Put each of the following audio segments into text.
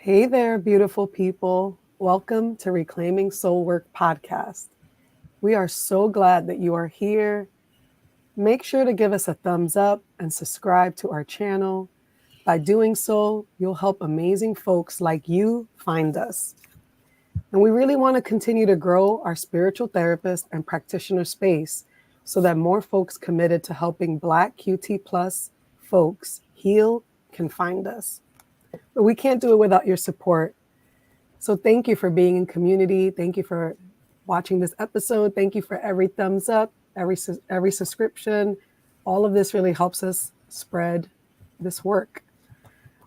Hey there, beautiful people. Welcome to Reclaiming Soul Work podcast. We are so glad that you are here. Make sure to give us a thumbs up and subscribe to our channel. By doing so, you'll help amazing folks like you find us. And we really want to continue to grow our spiritual therapist and practitioner space so that more folks committed to helping Black QT plus folks heal can find us. But we can't do it without your support. So thank you for being in community. Thank you for watching this episode. Thank you for every thumbs up, every subscription. All of this really helps us spread this work.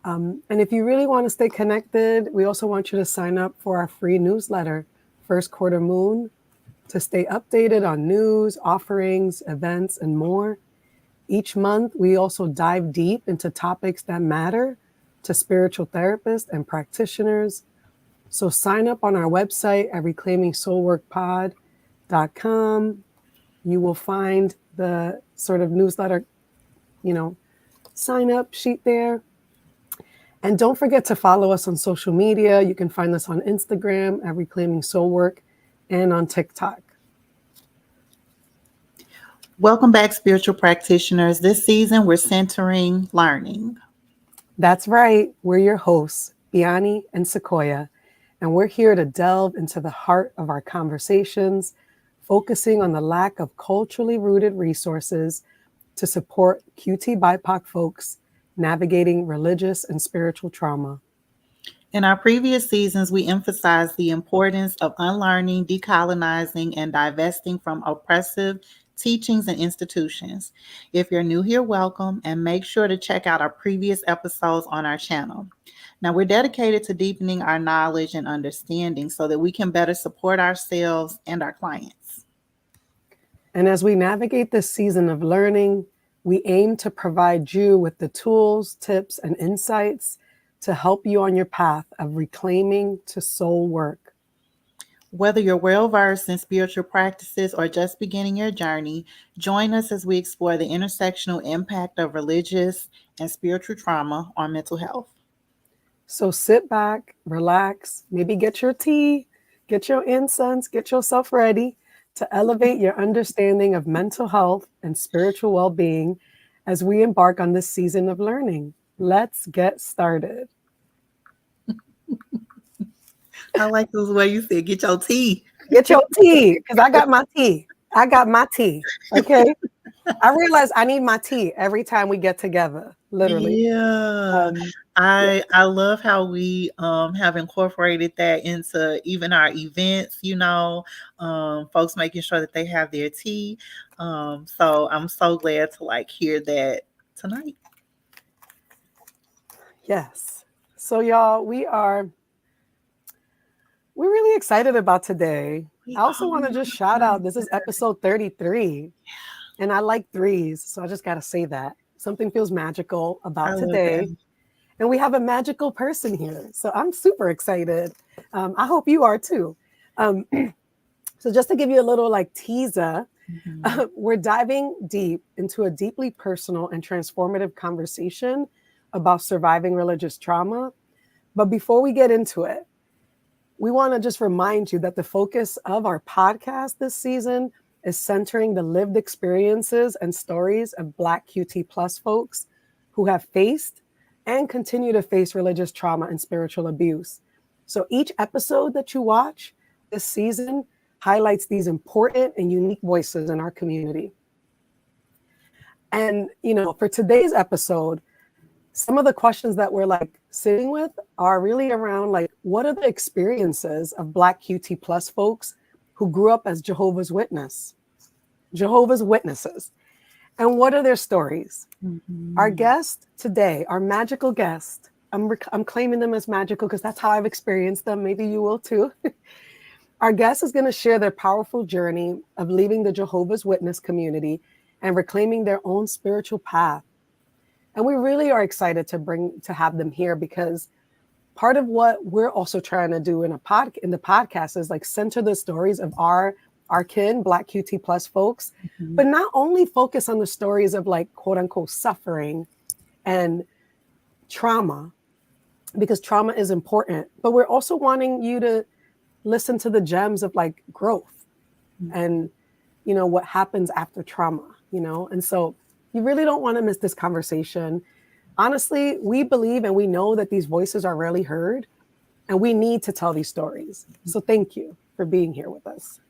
And if you really want to stay connected, we also want you to sign up for our free newsletter, First Quarter Moon, to stay updated on news, offerings, events, and more. Each month, we also dive deep into topics that matter to spiritual therapists and practitioners. So sign up on our website at reclaimingsoulworkpod.com. You will find the sort of newsletter, sign up sheet there. And don't forget to follow us on social media. You can find us on Instagram at Reclaiming Soulwork and on TikTok. Welcome back, spiritual practitioners. This season, we're centering learning. That's right. We're your hosts, Biani and Sequoia, and we're here to delve into the heart of our conversations, focusing on the lack of culturally rooted resources to support QT BIPOC folks navigating religious and spiritual trauma. In our previous seasons, we emphasized the importance of unlearning, decolonizing, and divesting from oppressive teachings and institutions. If you're new here, welcome, and make sure to check out our previous episodes on our channel. Now, we're dedicated to deepening our knowledge and understanding so that we can better support ourselves and our clients. And as we navigate this season of learning, we aim to provide you with the tools, tips, and insights to help you on your path of reclaiming to soul work. Whether you're well-versed in spiritual practices or just beginning your journey, join us as we explore the intersectional impact of religious and spiritual trauma on mental health. So sit back, relax, maybe get your tea, get your incense, get yourself ready to elevate your understanding of mental health and spiritual well-being as we embark on this season of learning. Let's get started. I like this way you said, get your tea. Get your tea, because I got my tea. Okay? I realize I need my tea every time we get together, literally. Yeah. I love how we have incorporated that into even our events, folks making sure that they have their tea. So I'm so glad to hear that tonight. Yes. So y'all, we're really excited about today. I also want to just shout out, this is episode 33, and I like threes, so I just got to say that. Something feels magical about today. And we have a magical person here, so I'm super excited. I hope you are too. So just to give you a little teaser, we're diving deep into a deeply personal and transformative conversation about surviving religious trauma. But before we get into it, we want to just remind you that the focus of our podcast this season is centering the lived experiences and stories of Black QT plus folks who have faced and continue to face religious trauma and spiritual abuse. So each episode that you watch this season highlights these important and unique voices in our community. And, for today's episode, some of the questions that we're sitting with are really around what are the experiences of Black QT plus folks who grew up as Jehovah's Witnesses, and what are their stories? Our guest today, our magical guest, I'm claiming them as magical because that's how I've experienced them. Maybe you will too. Our guest is going to share their powerful journey of leaving the Jehovah's Witness community and reclaiming their own spiritual path. And we really are excited to have them here because part of what we're also trying to do in the podcast is center the stories of our kin, Black QT plus folks, but not only focus on the stories of quote unquote suffering and trauma, because trauma is important, but we're also wanting you to listen to the gems of like growth and, you know, what happens after trauma, you know? And so you really don't want to miss this conversation. Honestly, we believe and we know that these voices are rarely heard, and we need to tell these stories. So thank you for being here with us.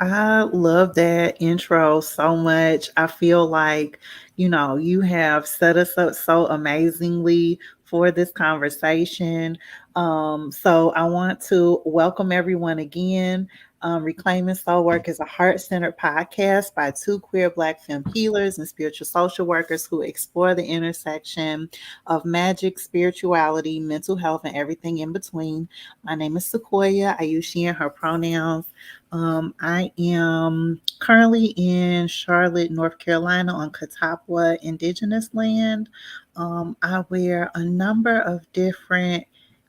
I love that intro so much. I feel like, you have set us up so amazingly for this conversation. So I want to welcome everyone again. Reclaiming Soul Work is a heart centered podcast by two queer Black femme healers and spiritual social workers who explore the intersection of magic, spirituality, mental health, and everything in between. My name is Sequoia. I use she and her pronouns. I am currently in Charlotte, North Carolina on Catawba Indigenous land. I wear a number of different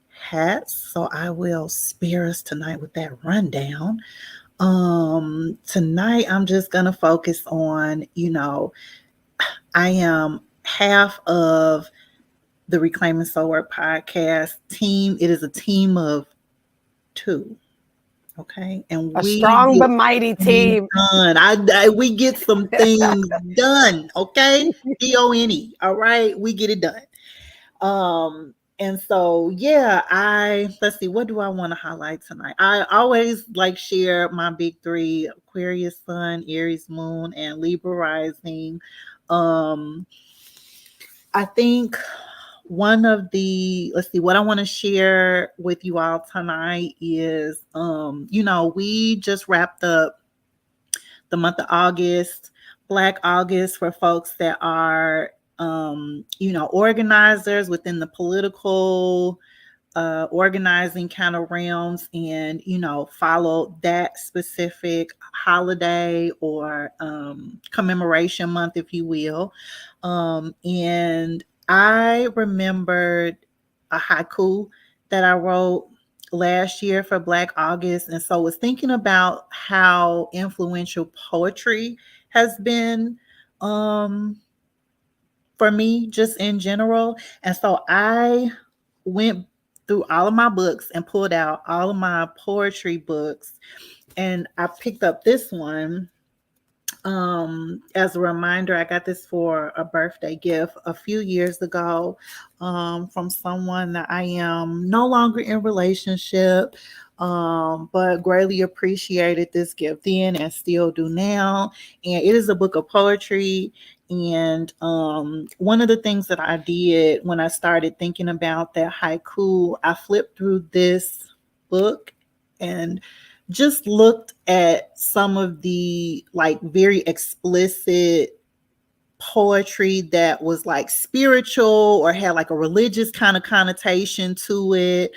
hats, so I will spare us tonight with that rundown. Tonight I'm just gonna focus on, I am half of the Reclaiming Soul Work podcast team. It is a team of two. Okay. And A we strong get but mighty things team. done. We get some things done. Okay. DONE. All right. We get it done. And so yeah, let's see, what do I want to highlight tonight? I always like share my big three: Aquarius Sun, Aries Moon, and Libra Rising. Um, I think one of the let's see what I want to share with you all tonight is we just wrapped up the month of August, Black August, for folks that are organizers within the political organizing kind of realms, and follow that specific holiday or commemoration month, if you will. And I remembered a haiku that I wrote last year for Black August, and so was thinking about how influential poetry has been for me, just in general. And so I went through all of my books and pulled out all of my poetry books, and I picked up this one as a reminder. I got this for a birthday gift a few years ago from someone that I am no longer in relationship, but greatly appreciated this gift then and still do now. And it is a book of poetry. And one of the things that I did when I started thinking about that haiku, I flipped through this book and just looked at some of the like very explicit poetry that was like spiritual or had like a religious kind of connotation to it,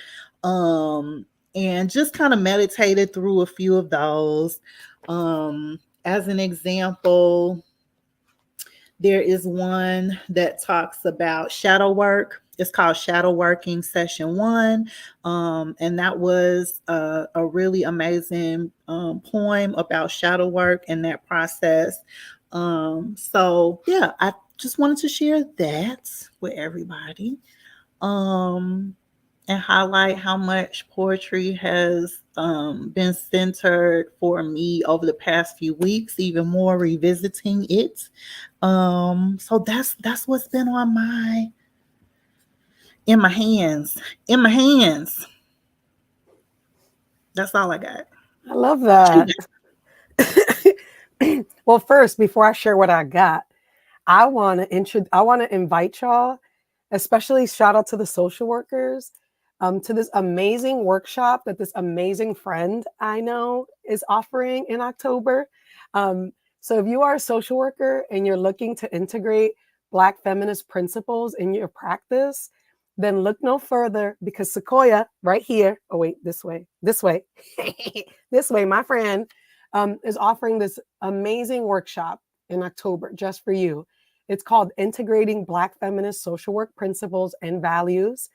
and just kind of meditated through a few of those. As an example, there is one that talks about shadow work. It's called Shadow Working Session 1. And that was a really amazing poem about shadow work and that process. So, yeah, I just wanted to share that with everybody, and highlight how much poetry has been centered for me over the past few weeks, even more revisiting it. So that's what's been on in my hands. In my hands. That's all I got. I love What you that. Well, first, before I share what I got, I want to invite y'all, especially shout out to the social workers, to this amazing workshop that this amazing friend I know is offering in October. So if you are a social worker and you're looking to integrate Black feminist principles in your practice, then look no further, because Sequoia right here, oh wait, this way, this way, my friend, is offering this amazing workshop in October just for you. It's called Integrating Black Feminist Social Work Principles and Values,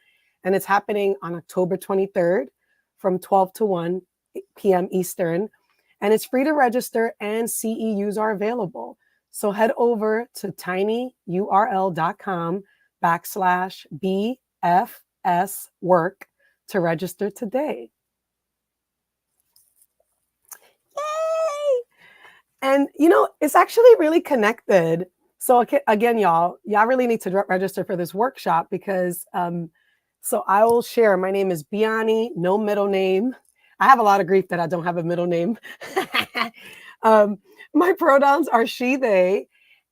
and it's happening on October 23rd from 12 to 1 p.m. Eastern, and it's free to register and CEUs are available. So head over to tinyurl.com/BLFF FS work to register today. Yay! And it's actually really connected. So again, y'all really need to register for this workshop because so I will share. My name is Biani, no middle name. I have a lot of grief that I don't have a middle name. My pronouns are she, they,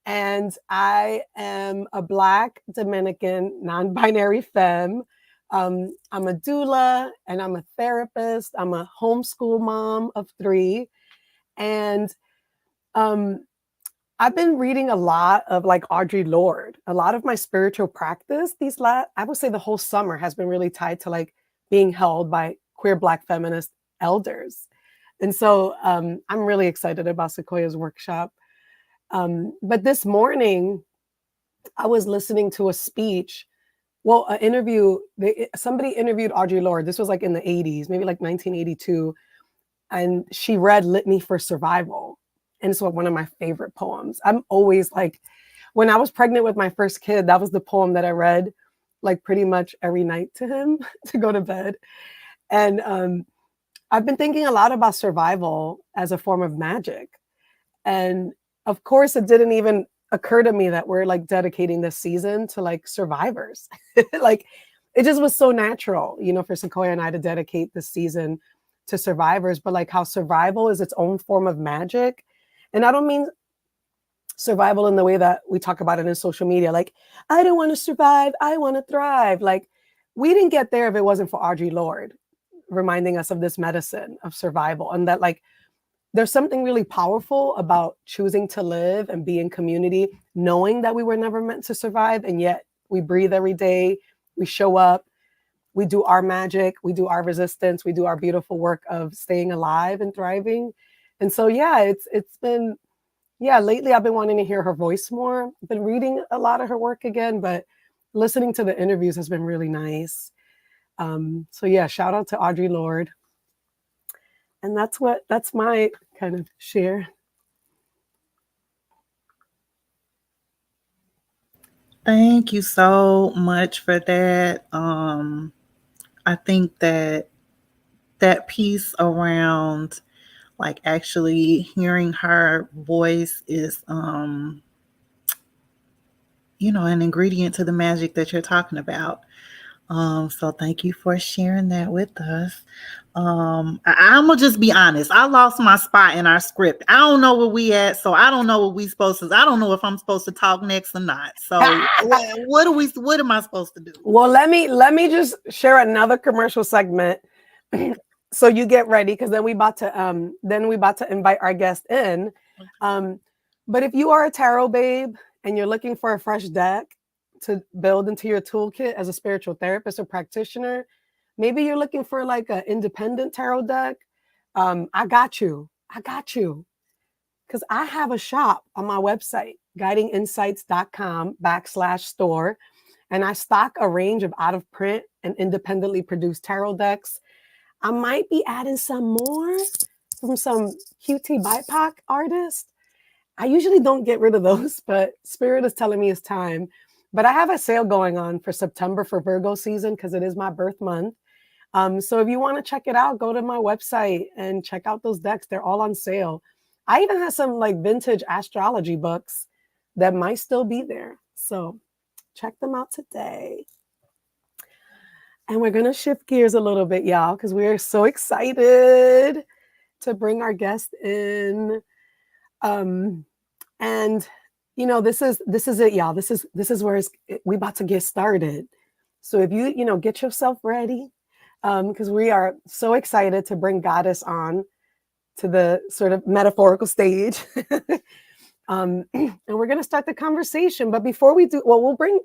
and I am a Black Dominican non-binary femme. I'm a doula and I'm a therapist. I'm a homeschool mom of 3. And I've been reading a lot of like Audre Lorde. A lot of my spiritual practice I would say the whole summer has been really tied to like being held by queer Black feminist elders. And so I'm really excited about Sequoia's workshop. But this morning, I was listening to a speech, an interview. Somebody interviewed Audre Lorde. This was like in the 80s, maybe like 1982. And she read Litany for Survival. And it's one of my favorite poems. I'm always like, when I was pregnant with my first kid, that was the poem that I read like pretty much every night to him to go to bed. And I've been thinking a lot about survival as a form of magic. And of course, it didn't even occur to me that we're like dedicating this season to like survivors. Like it just was so natural, for Sequoia and I to dedicate this season to survivors, but like how survival is its own form of magic. And I don't mean survival in the way that we talk about it in social media. Like, I don't want to survive, I want to thrive. Like, we didn't get there if it wasn't for Audre Lorde reminding us of this medicine of survival. And that like, there's something really powerful about choosing to live and be in community, knowing that we were never meant to survive. And yet we breathe every day, we show up, we do our magic, we do our resistance, we do our beautiful work of staying alive and thriving. And so, yeah, it's been, lately I've been wanting to hear her voice more. I've been reading a lot of her work again, but listening to the interviews has been really nice. So yeah, shout out to Audre Lorde. And that's my kind of share. Thank you so much for that. I think that piece around like actually hearing her voice is an ingredient to the magic that you're talking about. So thank you for sharing that with us. I'm gonna just be honest. I lost my spot in our script. I don't know where we at, so I don't know what we supposed to. I don't know if I'm supposed to talk next or not. So what am I supposed to do? Well, let me just share another commercial segment, so you get ready because then we about to invite our guest in. But if you are a tarot babe and you're looking for a fresh deck to build into your toolkit as a spiritual therapist or practitioner, maybe you're looking for like an independent tarot deck. I got you. Because I have a shop on my website, guidinginsights.com/store. And I stock a range of out of print and independently produced tarot decks. I might be adding some more from some QT BIPOC artists. I usually don't get rid of those, but Spirit is telling me it's time. But I have a sale going on for September for Virgo season because it is my birth month. So if you want to check it out, go to my website and check out those decks. They're all on sale. I even have some like vintage astrology books that might still be there. So check them out today. And we're going to shift gears a little bit, y'all, because we are so excited to bring our guest in. And this is it, y'all. This is where we about to get started. So if you get yourself ready, because we are so excited to bring Goddess on to the sort of metaphorical stage. And we're going to start the conversation. But before we do, we'll bring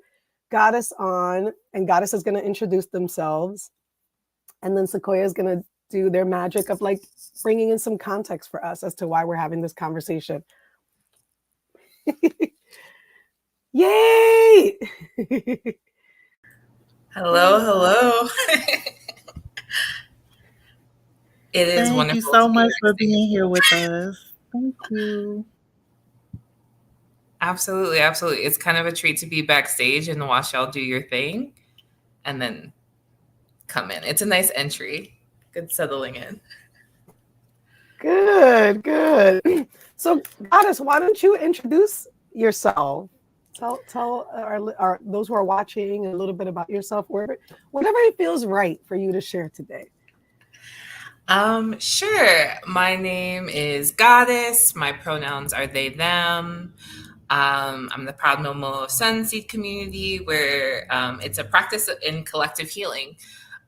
Goddess on, and Goddess is going to introduce themselves. And then Sequoia is going to do their magic of like bringing in some context for us as to why we're having this conversation. Yay! Hello. It is Thank wonderful. you so much for being here with us. Thank you. Absolutely. It's kind of a treat to be backstage and watch y'all do your thing. and then come in. It's a nice entry. Good settling in. Good, good. So, Goddess, why don't you introduce yourself? Tell our those who are watching a little bit about yourself, whatever it feels right for you to share today. Sure. My name is Goddess. My pronouns are they, them. I'm the proud Momo of Sunseed community, where it's a practice in collective healing.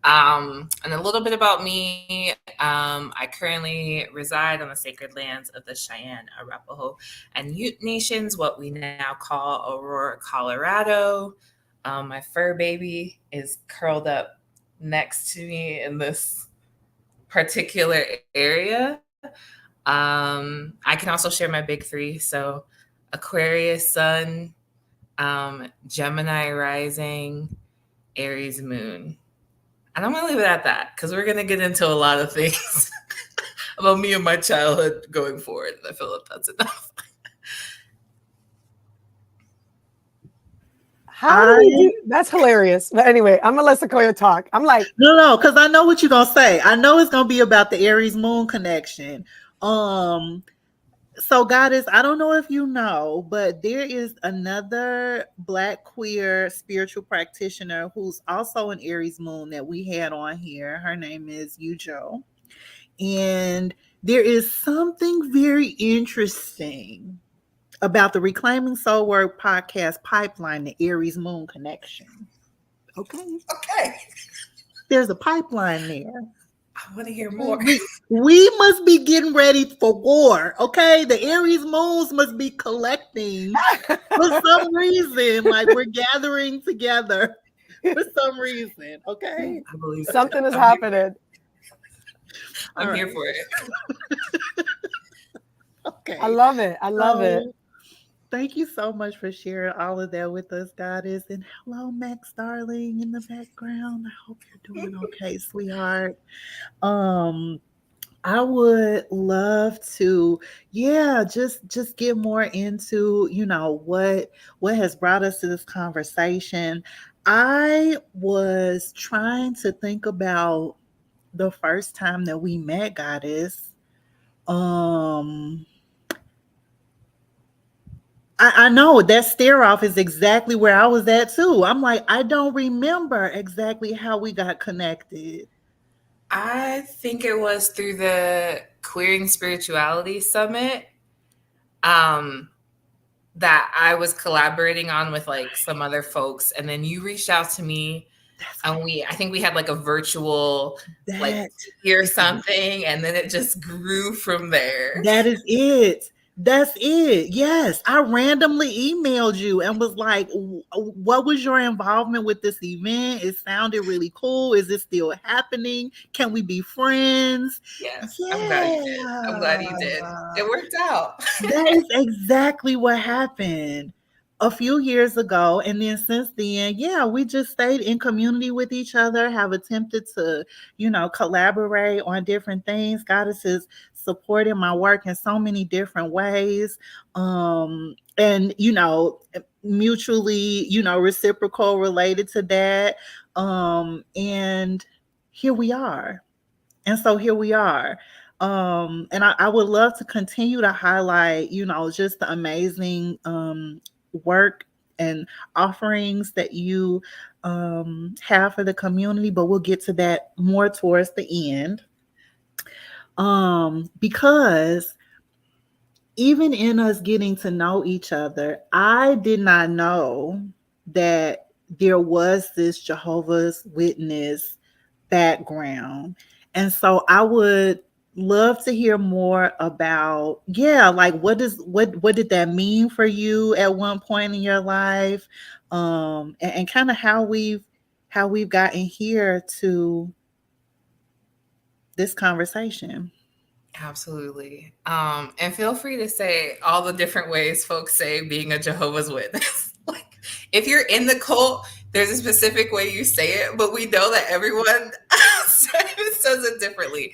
And a little bit about me. I currently reside on the sacred lands of the Cheyenne, Arapaho, and Ute Nations, what we now call Aurora, Colorado. My fur baby is curled up next to me in this particular area. I can also share my big three. So Aquarius sun, Gemini rising, Aries moon. And I'm going to leave it at that because we're going to get into a lot of things about me and my childhood going forward. I feel like that's enough. How do we do? That's hilarious. But anyway, I'm gonna let Sequoia talk. I'm like, no, because I know what you're gonna say. I know it's gonna be about the Aries moon connection. So Goddess, I don't know if you know, but there is another Black queer spiritual practitioner who's also an Aries moon that we had on here. Her name is Yujo. And there is something very interesting about the Reclaiming Soul Work podcast pipeline, the Aries moon connection. Okay. There's a pipeline there. I want to hear more. We must be getting ready for war, okay? The Aries moons must be collecting for some reason, like we're gathering together for some reason, okay? I believe something is happening. I'm here for it. Okay. I love it. I love it. Thank you so much for sharing all of that with us, Goddess. And hello, Max, darling, in the background. I hope you're doing okay, sweetheart. I would love to, just get more into, what has brought us to this conversation. I was trying to think about the first time that we met, Goddess. I know that stare off is exactly where I was at too. I'm like, I don't remember exactly how we got connected. I think it was through the Queering Spirituality Summit that I was collaborating on with like some other folks. And then you reached out to me and I think we had like a virtual like hear something, and then it just grew from there. That is it. That's it. Yes. I randomly emailed you and was like, what was your involvement with this event? It sounded really cool. Is it still happening? Can we be friends? Yes. Yeah. I'm glad you did. It worked out. That is exactly what happened a few years ago. And then since then, we just stayed in community with each other, have attempted to, collaborate on different things. Goddess is supporting my work in so many different ways. And, mutually, reciprocal related to that. And here we are. And so here we are. And I would love to continue to highlight, just the amazing work and offerings that you have for the community, but we'll get to that more towards the end. Because even in us getting to know each other, I did not know that there was this Jehovah's Witness background. And so I would love to hear more about, like what did that mean for you at one point in your life? And kind of how we've gotten here to this conversation. Absolutely. And feel free to say all the different ways folks say being a Jehovah's Witness. Like, if you're in the cult, there's a specific way you say it, but we know that everyone says it differently.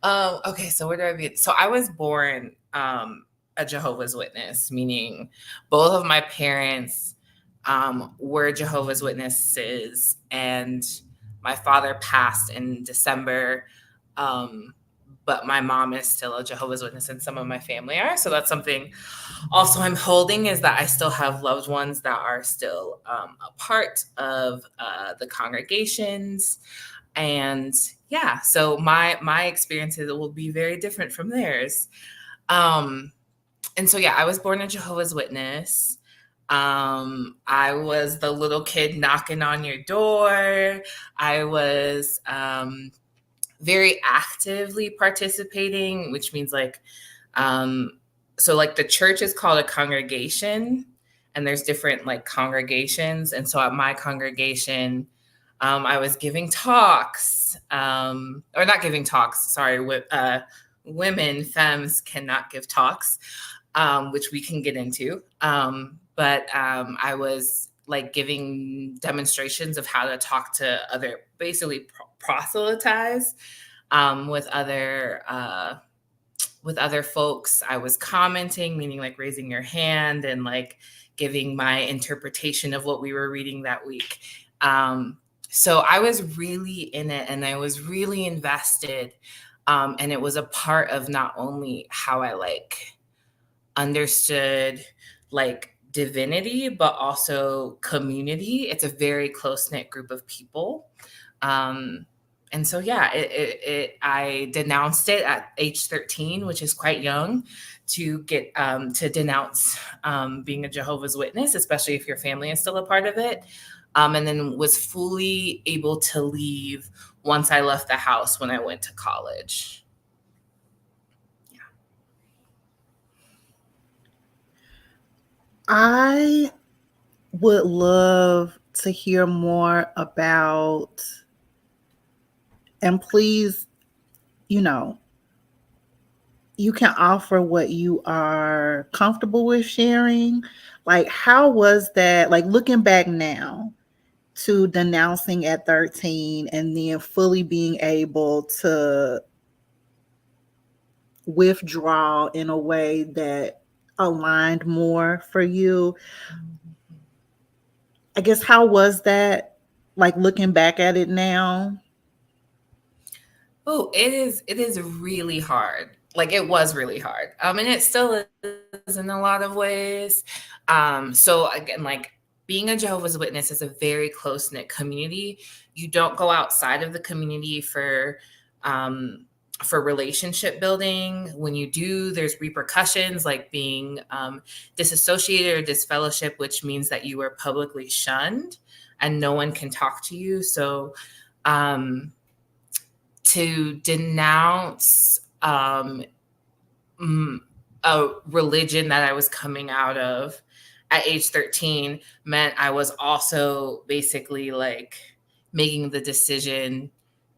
Okay, so where do I begin? So I was born a Jehovah's Witness, meaning both of my parents were Jehovah's Witnesses, and my father passed in December. But my mom is still a Jehovah's Witness, and some of my family are. So that's something also I'm holding, is that I still have loved ones that are still a part of the congregations. And yeah, so my experiences will be very different from theirs. Um, and so yeah, I was born a Jehovah's Witness. I was the little kid knocking on your door. I was very actively participating, which means like, so like the church is called a congregation, and there's different like congregations. And so at my congregation, I was giving talks, or not giving talks, sorry, women, femmes cannot give talks, which we can get into. But I was like giving demonstrations of how to talk to other, basically proselytize with other folks. I was commenting, meaning like raising your hand and like giving my interpretation of what we were reading that week. So I was really in it, and I was really invested. And it was a part of not only how I like understood like divinity, but also community. It's a very close knit group of people. And so, yeah, I denounced it at age 13, which is quite young to get to denounce being a Jehovah's Witness, especially if your family is still a part of it. And then was fully able to leave once I left the house when I went to college. I would love to hear more about, and please, you know, you can offer what you are comfortable with sharing. Like, how was that? Like, looking back now to denouncing at 13 and then fully being able to withdraw in a way that aligned more for you. I guess, how was that? Like, looking back at it now? Oh, it is really hard. Like it was really hard. And it still is in a lot of ways. So again, like being a Jehovah's Witness is a very close-knit community. You don't go outside of the community for relationship building. When you do, there's repercussions like being disassociated or disfellowship, which means that you are publicly shunned and no one can talk to you. So to denounce a religion that I was coming out of at age 13 meant I was also basically like making the decision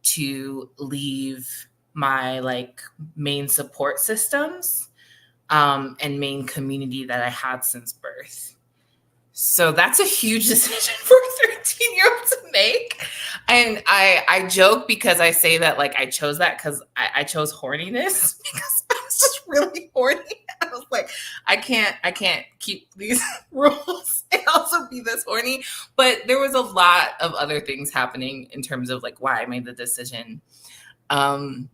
to leave my like main support systems and main community that I had since birth. So that's a huge decision for a 13-year-old to make. And I joke because I say that like I chose that because I chose horniness because I was just really horny. I was like, I can't keep these rules and also be this horny. But there was a lot of other things happening in terms of like why I made the decision. And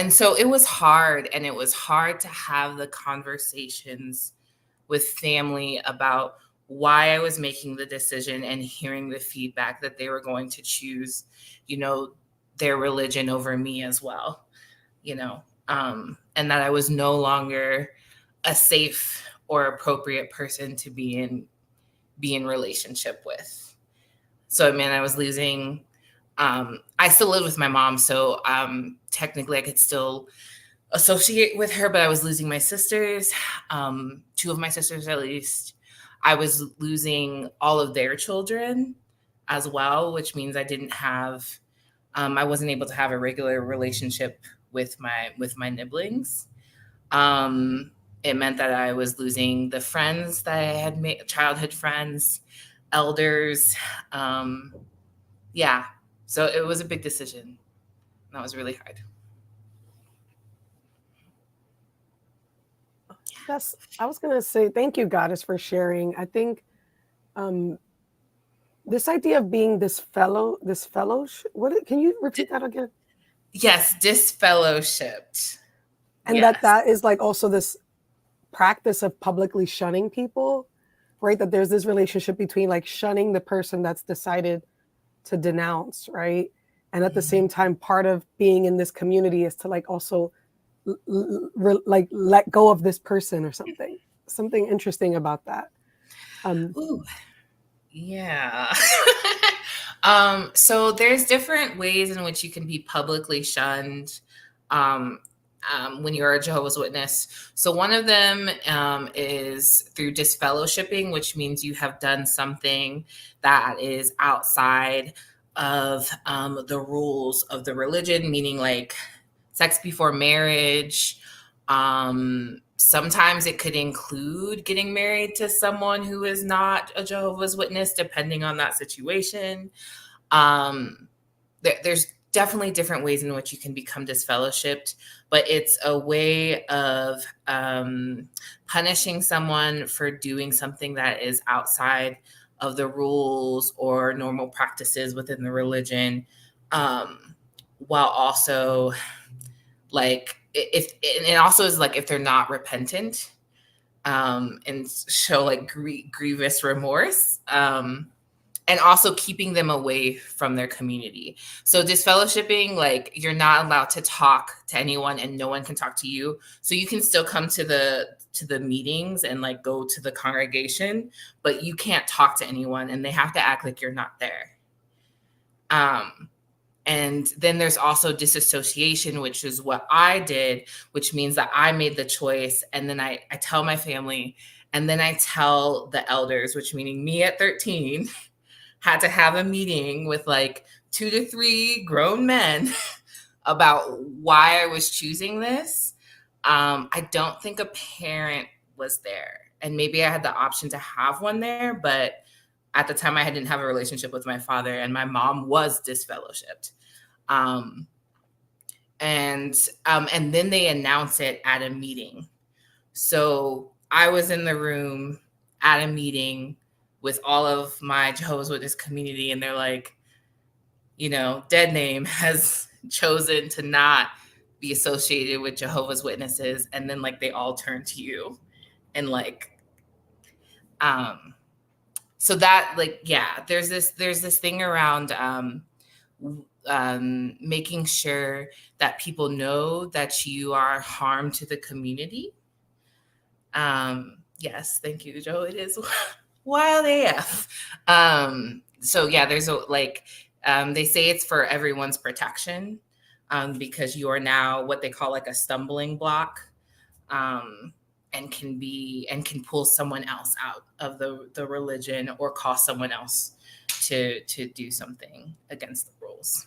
so it was hard, and it was hard to have the conversations with family about why I was making the decision and hearing the feedback that they were going to choose, their religion over me as well, and that I was no longer a safe or appropriate person to be in relationship with. So, I was losing, I still live with my mom. So technically I could still associate with her, but I was losing my sisters, two of my sisters at least. I was losing all of their children as well, which means I wasn't able to have a regular relationship with my nibblings. It meant that I was losing the friends that I had made, childhood friends, elders. Yeah, so it was a big decision. That was really hard. I was going to say, thank you, Goddess, for sharing. I think this idea of being this fellowship. Can you repeat that again? Yes, disfellowshipped. And Yes. that is like also this practice of publicly shunning people, right? That there's this relationship between like shunning the person that's decided to denounce, right? And at the same time, part of being in this community is to like also like let go of this person or something interesting about that. Ooh, yeah. So there's different ways in which you can be publicly shunned when you're a Jehovah's Witness. So one of them is through disfellowshipping, which means you have done something that is outside of the rules of the religion, meaning like sex before marriage. Sometimes it could include getting married to someone who is not a Jehovah's Witness, depending on that situation. There's definitely different ways in which you can become disfellowshipped, but it's a way of punishing someone for doing something that is outside of the rules or normal practices within the religion, while also like if it also is like if they're not repentant and show like grievous remorse, and also keeping them away from their community. So disfellowshipping, like you're not allowed to talk to anyone and no one can talk to you. So you can still come to the meetings and like go to the congregation, but you can't talk to anyone and they have to act like you're not there. And then there's also disassociation, which is what I did, which means that I made the choice. And then I tell my family, and then I tell the elders, which meaning me at 13 had to have a meeting with like 2 to 3 grown men about why I was choosing this. I don't think a parent was there. And maybe I had the option to have one there, but at the time I didn't have a relationship with my father and my mom was disfellowshipped. And then they announce it at a meeting. So I was in the room at a meeting with all of my Jehovah's Witness community, and they're like, Dead Name has chosen to not be associated with Jehovah's Witnesses. And then like they all turn to you and like, so that like, yeah, there's this thing around making sure that people know that you are harm to the community. Yes, thank you, Joe. It is wild AF. So yeah, there's they say it's for everyone's protection, because you are now what they call like a stumbling block. And can pull someone else out of the religion or cause someone else to do something against the rules.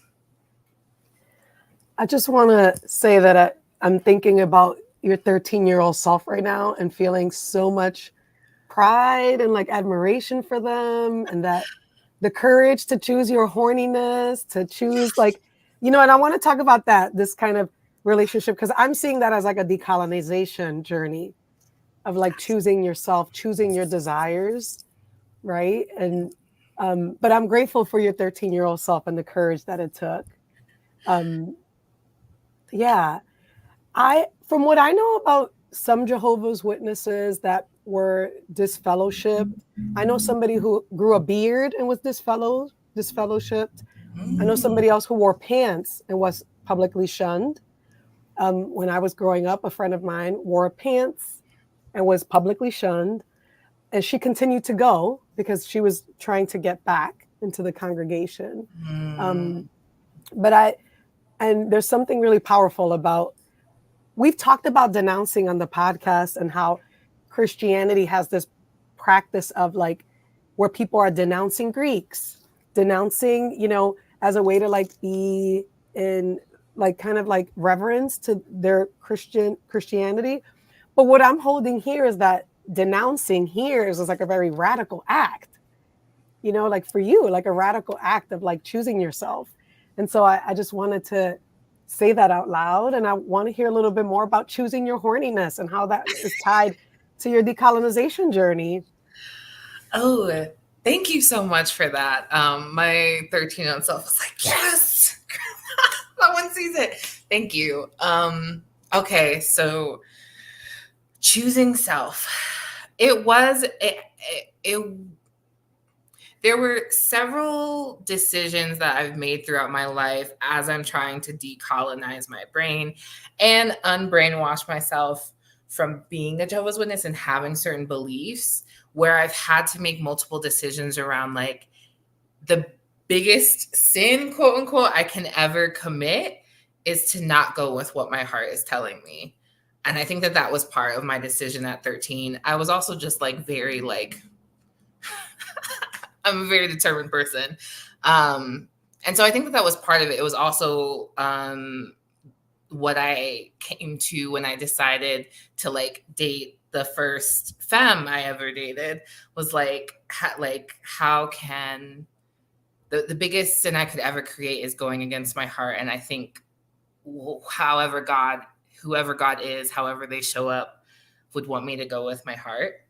I just want to say that I'm thinking about your 13-year-old self right now and feeling so much pride and like admiration for them, and that the courage to choose your horniness, to choose like, and I want to talk about this kind of relationship, because I'm seeing that as like a decolonization journey of like choosing yourself, choosing your desires, right? And but I'm grateful for your 13-year-old self and the courage that it took. Yeah, from what I know about some Jehovah's Witnesses that were disfellowshipped, I know somebody who grew a beard and was disfellowshipped. I know somebody else who wore pants and was publicly shunned. When I was growing up, a friend of mine wore pants and was publicly shunned, and she continued to go because she was trying to get back into the congregation. And there's something really powerful about, we've talked about denouncing on the podcast and how Christianity has this practice of like where people are denouncing Greeks, denouncing, as a way to like be in like kind of like reverence to their Christianity. But what I'm holding here is that denouncing here is like a very radical act, like for you, like a radical act of like choosing yourself. And so I just wanted to say that out loud. And I want to hear a little bit more about choosing your horniness and how that is tied to your decolonization journey. Oh, Thank you so much for that. My 13-year-old self was like, yes, that one sees it. Thank you. Okay, so choosing self. It was, there were several decisions that I've made throughout my life as I'm trying to decolonize my brain and unbrainwash myself from being a Jehovah's Witness and having certain beliefs, where I've had to make multiple decisions around like the biggest sin, quote unquote, I can ever commit is to not go with what my heart is telling me. And I think that that was part of my decision at 13. I was also just like very like, I'm a very determined person. And so I think that that was part of it. It was also what I came to when I decided to like date the first femme I ever dated, was like how can the biggest sin I could ever create is going against my heart. And I think whoever God is, however they show up, would want me to go with my heart.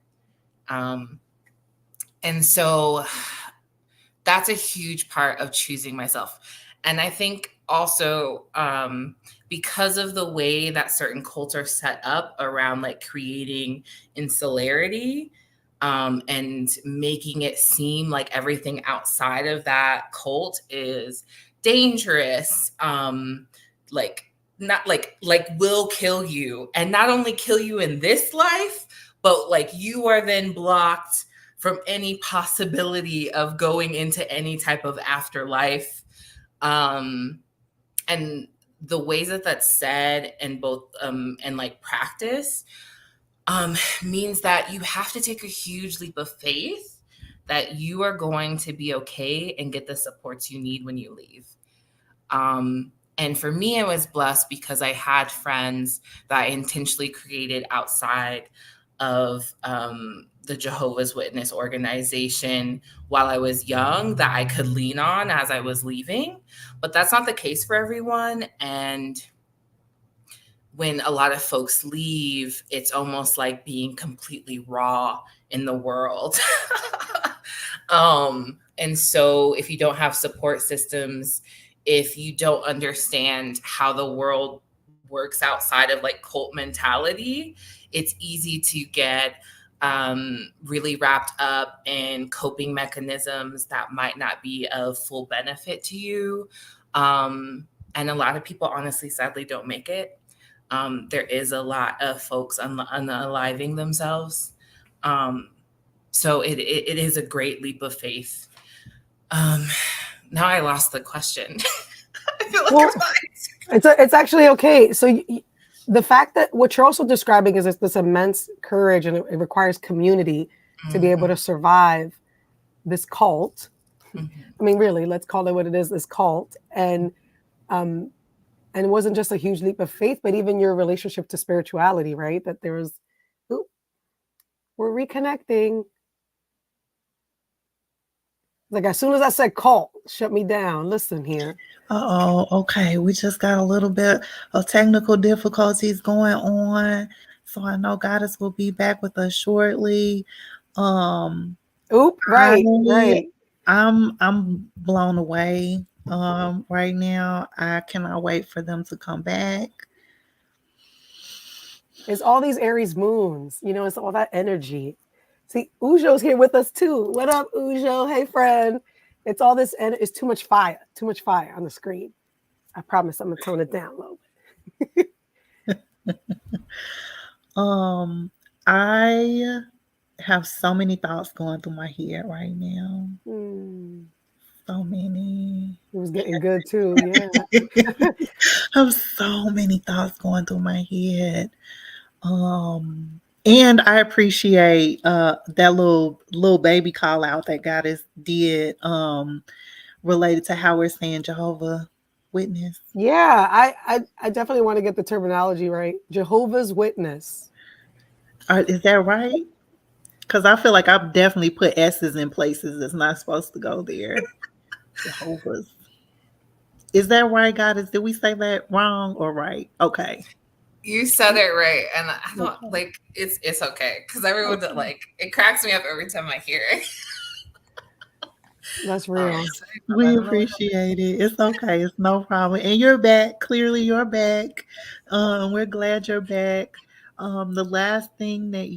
And so that's a huge part of choosing myself. And I think also because of the way that certain cults are set up around like creating insularity and making it seem like everything outside of that cult is dangerous, not like will kill you, and not only kill you in this life, but like you are then blocked from any possibility of going into any type of afterlife. And the ways that that's said in both and like practice means that you have to take a huge leap of faith that you are going to be okay and get the supports you need when you leave. And for me, I was blessed because I had friends that I intentionally created outside of the Jehovah's Witness organization while I was young that I could lean on as I was leaving. But that's not the case for everyone. And when a lot of folks leave, it's almost like being completely raw in the world. And so if you don't have support systems, if you don't understand how the world works outside of like cult mentality, it's easy to get really wrapped up in coping mechanisms that might not be of full benefit to you. And a lot of people, honestly, sadly, don't make it. There is a lot of folks unaliving themselves. So it is a great leap of faith. Now I lost the question. I feel like it's actually okay. So the fact that what you're also describing is this immense courage, and it requires community to be able to survive this cult. I mean, really, let's call it what it is, this cult. And it wasn't just a huge leap of faith, but even your relationship to spirituality, right? That there was, we're reconnecting. Like as soon as I said cult, shut me down. Listen here. Okay. We just got a little bit of technical difficulties going on. So I know Goddess will be back with us shortly. Right. I'm blown away right now. I cannot wait for them to come back. It's all these Aries moons, it's all that energy. See, Ujo's here with us too. What up, Ujo? Hey, friend. It's all this, and it's too much fire on the screen. I promise I'm gonna tone it down a little bit. I have so many thoughts going through my head right now. So many. It was getting good too, yeah. I have so many thoughts going through my head. And I appreciate that little baby call out that Goddess did related to how we're saying Jehovah Witness. Yeah, I definitely want to get the terminology right. Jehovah's Witness. Is that right? Because I feel like I've definitely put S's in places that's not supposed to go there. Jehovah's. Is that right, Goddess? Did we say that wrong or right? Okay. You said it right, and I don't like it's okay because everyone like it cracks me up every time I hear it. That's real. Sorry about that. I We don't know what happened. appreciate it. It's okay. It's no problem. And you're back. Clearly, you're back. We're glad you're back. The last thing that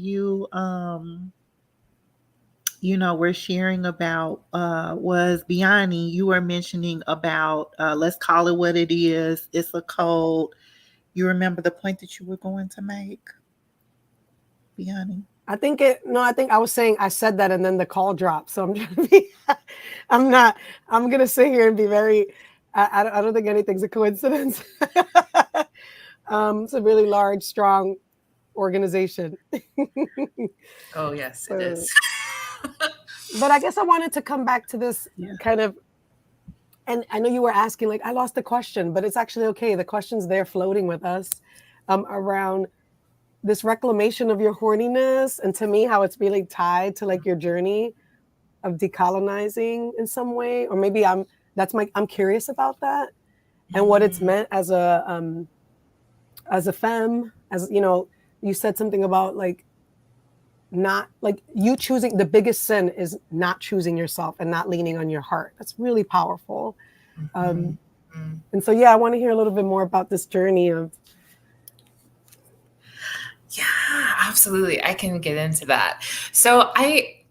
we're sharing about was Biani. You were mentioning about, let's call it what it is. It's a code. You remember the point that you were going to make, Biani? I think I was saying I said that and then the call dropped. So I'm trying to be, I'm not, I'm going to sit here and be very, I don't think anything's a coincidence. It's a really large, strong organization. Oh, yes, it So, is. but I guess I wanted to come back to this Yeah. kind of, and I know you were asking, like, I lost the question, but it's actually okay. The question's there floating with us around this reclamation of your horniness. And to me, how it's really tied to like your journey of decolonizing in some way, or maybe I'm curious about that and what it's meant as a femme, as you know, you said something about like not like you choosing, the biggest sin is not choosing yourself and not leaning on your heart. That's really powerful. Mhm. And so, yeah, I want to hear a little bit more about this journey of. Yeah, absolutely. I can get into that. So where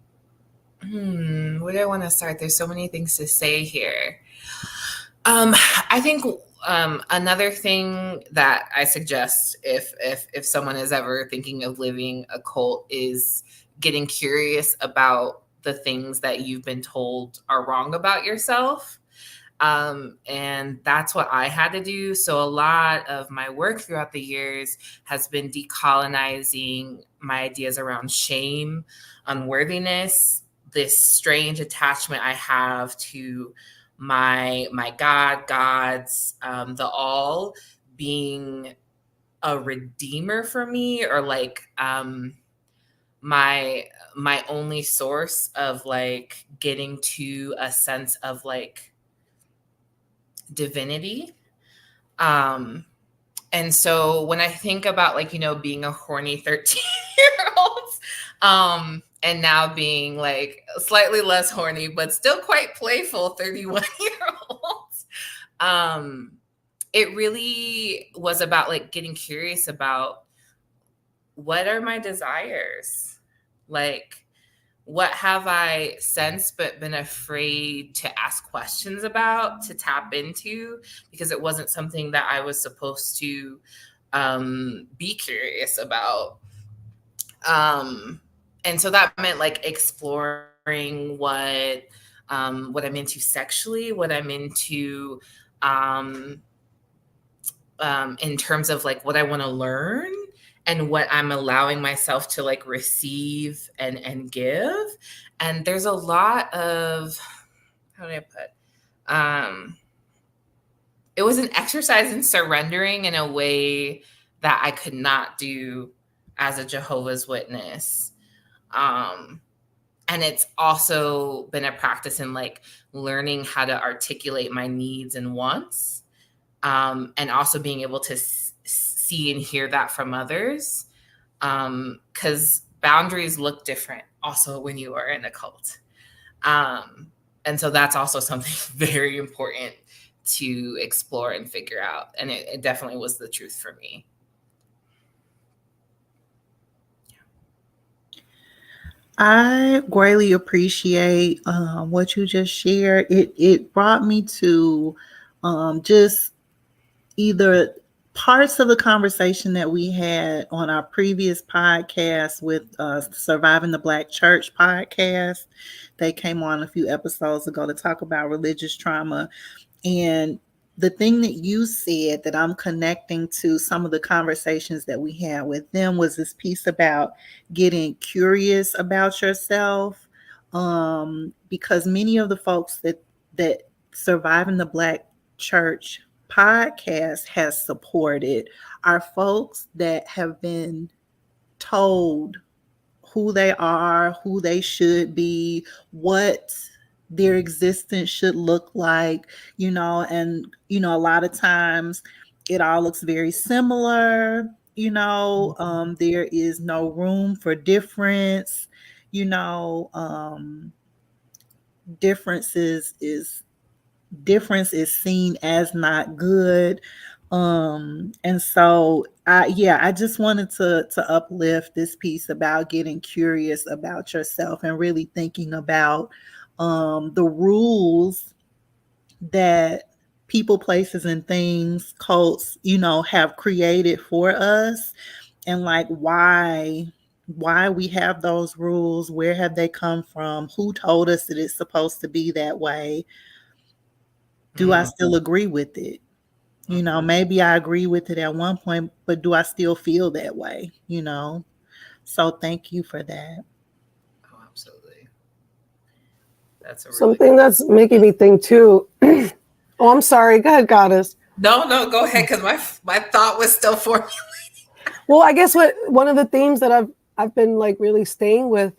do I want to start? There's so many things to say here. I think another thing that I suggest if someone is ever thinking of living a cult is getting curious about the things that you've been told are wrong about yourself. And that's what I had to do. So a lot of my work throughout the years has been decolonizing my ideas around shame, unworthiness, this strange attachment I have to my gods, the all being a redeemer for me, or like my only source of like getting to a sense of like divinity. Um, and so when I think about like, being a horny 13-year-old, and now being like slightly less horny, but still quite playful 31-year-olds, it really was about like getting curious about what are my desires? Like, what have I sensed but been afraid to ask questions about, to tap into, because it wasn't something that I was supposed to be curious about. And so that meant like exploring what I'm into sexually, what I'm into in terms of like what I want to learn and what I'm allowing myself to like receive and give. And there's a lot of, how do I put? It was an exercise in surrendering in a way that I could not do as a Jehovah's Witness. And it's also been a practice in like learning how to articulate my needs and wants, and also being able to see and hear that from others, because boundaries look different also when you are in a cult. And so that's also something very important to explore and figure out. And it definitely was the truth for me. I greatly appreciate what you just shared. It brought me to just either parts of the conversation that we had on our previous podcast with Surviving the Black Church podcast. They came on a few episodes ago to talk about religious trauma. And the thing that you said that I'm connecting to some of the conversations that we had with them was this piece about getting curious about yourself. Because many of the folks that Surviving the Black Church podcast has supported are folks that have been told who they are, who they should be, what their existence should look like, and a lot of times it all looks very similar. There is no room for difference. you know um difference is seen as not good. And so I just wanted to uplift this piece about getting curious about yourself and really thinking about the rules that people, places, and things, cults, have created for us, and like why we have those rules, where have they come from, who told us that it's supposed to be that way. Do I still agree with it? Maybe I agree with it at one point, but do I still feel that way? So thank you for that. Oh, absolutely. That's a Something that's making me think too. Oh, I'm sorry. Go ahead, Goddess. No, go ahead, because my thought was still formulating. Well, I guess one of the themes that I've been like really staying with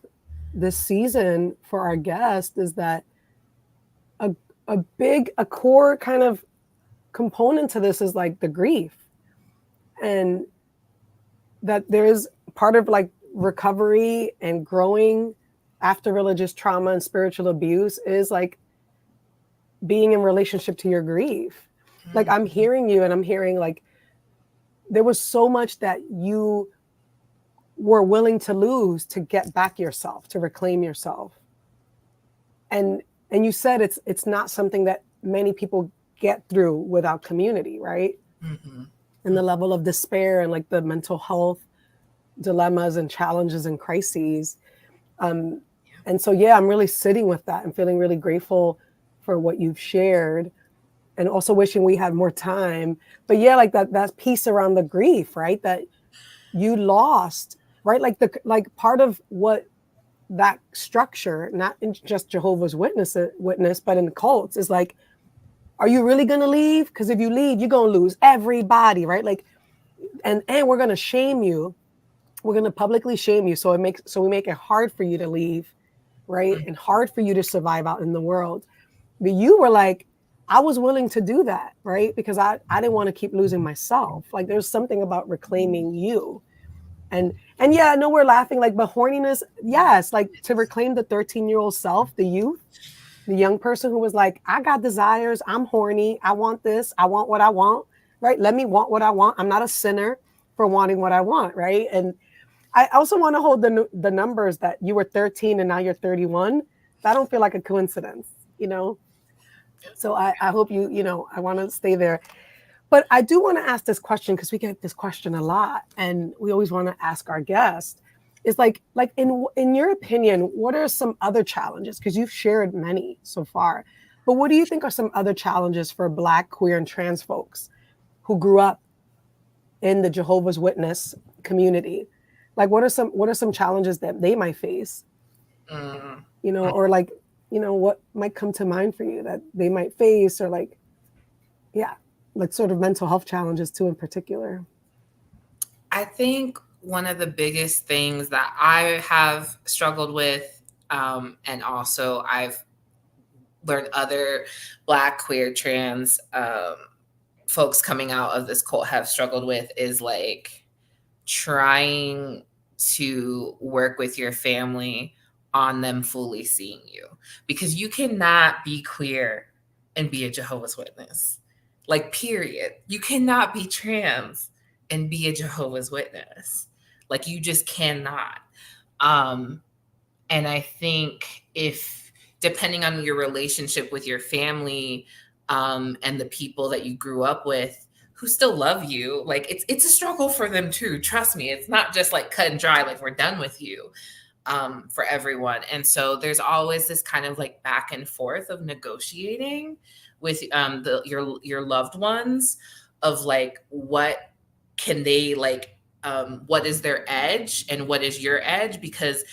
this season for our guest is that a core kind of component to this is like the grief, and that there is part of like recovery and growing after religious trauma and spiritual abuse is like being in relationship to your grief. Like I'm hearing you, and I'm hearing like there was so much that you were willing to lose to get back yourself, to reclaim yourself. And you said it's not something that many people get through without community, right? Mm-hmm. And the level of despair and like the mental health dilemmas and challenges and crises. And so, yeah, I'm really sitting with that and feeling really grateful for what you've shared, and also wishing we had more time. But yeah, like that piece around the grief, right? That you lost, right? Like part of what that structure, not in just Jehovah's Witness, but in cults, is like, are you really going to leave? Because if you leave, you're going to lose everybody, right? Like, and we're going to shame you. We're going to publicly shame you. So we make it hard for you to leave, right? And hard for you to survive out in the world. But you were like, I was willing to do that, right? Because I didn't want to keep losing myself. Like there's something about reclaiming you. And yeah, I know we're laughing, like, but horniness, yes, like to reclaim the 13-year-old self, the youth, the young person who was like, I got desires, I'm horny, I want this, I want what I want, right? Let me want what I want. I'm not a sinner for wanting what I want, right? And I also want to hold the numbers that you were 13 and now you're 31. That don't feel like a coincidence, So I hope I want to stay there. But I do want to ask this question, because we get this question a lot, and we always want to ask our guest, is like in your opinion, what are some other challenges? Because you've shared many so far, but what do you think are some other challenges for Black, queer, and trans folks who grew up in the Jehovah's Witness community? Like, what are some challenges that they might face? Or like, what might come to mind for you that they might face, or like, yeah, like sort of mental health challenges too in particular? I think one of the biggest things that I have struggled with, and also I've learned other Black, queer, trans folks coming out of this cult have struggled with, is like trying to work with your family on them fully seeing you, because you cannot be queer and be a Jehovah's Witness, like, period. You cannot be trans and be a Jehovah's Witness. Like, you just cannot. And I think depending on your relationship with your family, and the people that you grew up with who still love you, like it's a struggle for them too. Trust me, it's not just like cut and dry, like we're done with you, for everyone. And so there's always this kind of like back and forth of negotiating with your loved ones, of like what can they like, what is their edge and what is your edge, because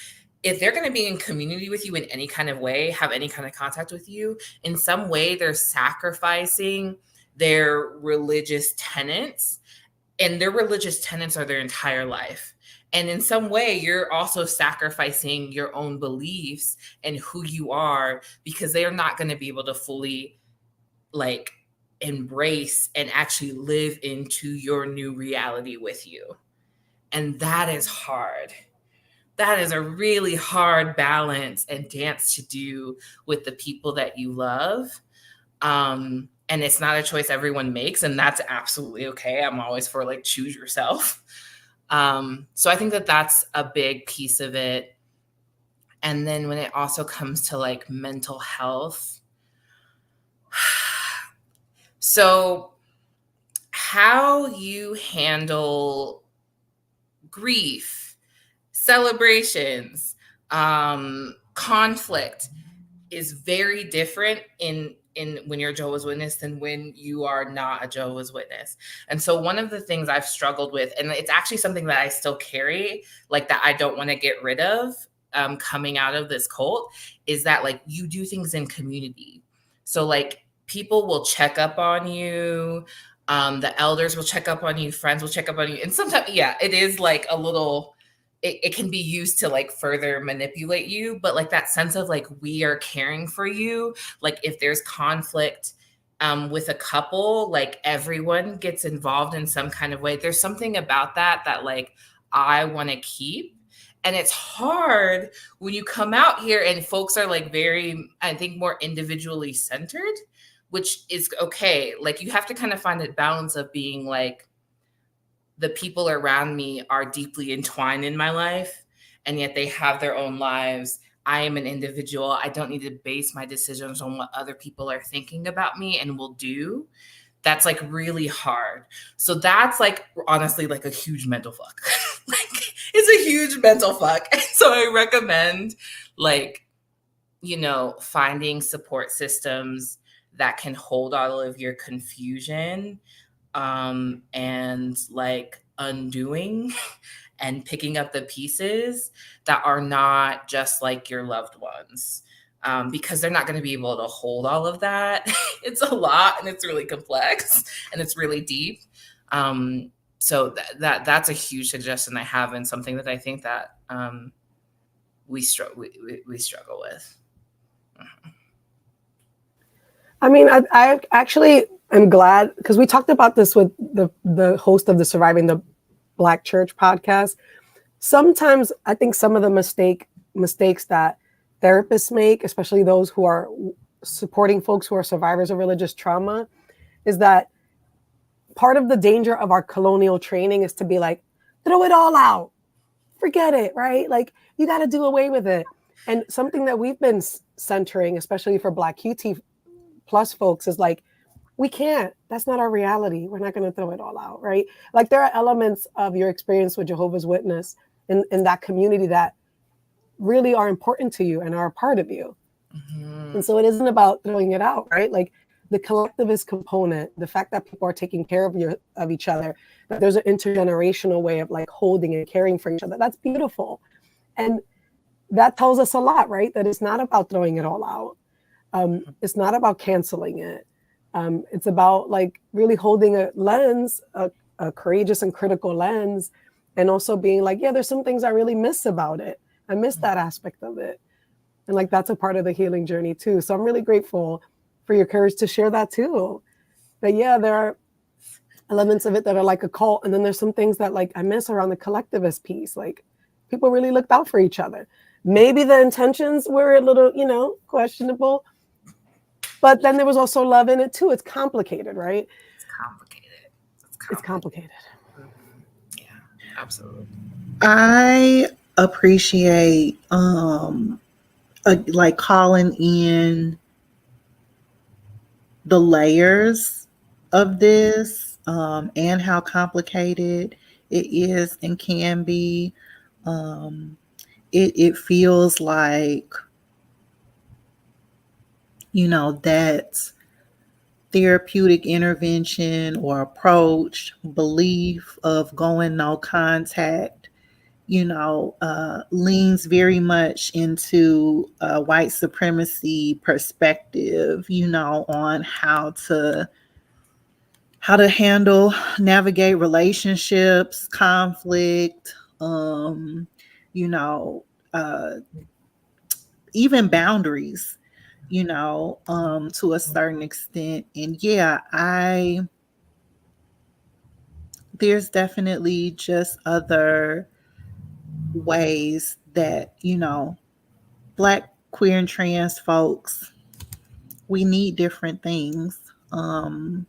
if they're going to be in community with you in any kind of way, have any kind of contact with you, in some way, they're sacrificing their religious tenets, and their religious tenets are their entire life. And in some way, you're also sacrificing your own beliefs and who you are, because they are not going to be able to fully like embrace and actually live into your new reality with you. And that is hard. that is a really hard balance and dance to do with the people that you love. And it's not a choice everyone makes, and that's absolutely okay. I'm always for like choose yourself. So I think that that's a big piece of it. And then when it also comes to like mental health, so how you handle grief, celebrations, conflict is very different in when you're a Jehovah's Witness than when you are not a Jehovah's Witness. And so one of the things I've struggled with, and it's actually something that I still carry, like that I don't want to get rid of, coming out of this cult, is that like you do things in community. So like people will check up on you, the elders will check up on you, friends will check up on you, and sometimes, yeah, it is like a little. It can be used to like further manipulate you, but like that sense of like we are caring for you. Like if there's conflict with a couple, like everyone gets involved in some kind of way. There's something about that like I want to keep. And it's hard when you come out here and folks are like very, I think, more individually centered, which is okay. Like you have to kind of find a balance of being like, the people around me are deeply entwined in my life, and yet they have their own lives. I am an individual. I don't need to base my decisions on what other people are thinking about me and will do. That's like really hard. So that's like honestly like a huge mental fuck. Like it's a huge mental fuck. And so I recommend like, finding support systems that can hold all of your confusion, and like undoing and picking up the pieces that are not just like your loved ones, because they're not going to be able to hold all of that. It's a lot, and it's really complex, and it's really deep. So that's a huge suggestion I have, and something that I think that we struggle with. I mean, I actually am glad, because we talked about this with the host of the Surviving the Black Church podcast. Sometimes I think some of the mistakes that therapists make, especially those who are supporting folks who are survivors of religious trauma, is that part of the danger of our colonial training is to be like, throw it all out, forget it, right? Like you got to do away with it. And something that we've been centering, especially for Black QT plus folks, is like, we can't. That's not our reality. We're not going to throw it all out, right? Like there are elements of your experience with Jehovah's Witness in that community that really are important to you and are a part of you. Mm-hmm. And so it isn't about throwing it out, right? Like the collectivist component, the fact that people are taking care of each other, that there's an intergenerational way of like holding and caring for each other. That's beautiful. And that tells us a lot, right? That it's not about throwing it all out. It's not about canceling it. It's about like really holding a lens, a courageous and critical lens, and also being like, yeah, there's some things I really miss about it. I miss that aspect of it. And like, that's a part of the healing journey too. So I'm really grateful for your courage to share that too. That yeah, there are elements of it that are like a cult. And then there's some things that like I miss around the collectivist piece. Like people really looked out for each other. Maybe the intentions were a little, questionable, but then there was also love in it too. It's complicated, right? It's complicated. Yeah, absolutely. I appreciate like calling in the layers of this, and how complicated it is and can be. It feels like, that therapeutic intervention or approach, belief of going no contact, leans very much into a white supremacy perspective, on how to navigate relationships, conflict, even boundaries, to a certain extent. And yeah, there's definitely just other ways that, Black, queer, and trans folks, we need different things. And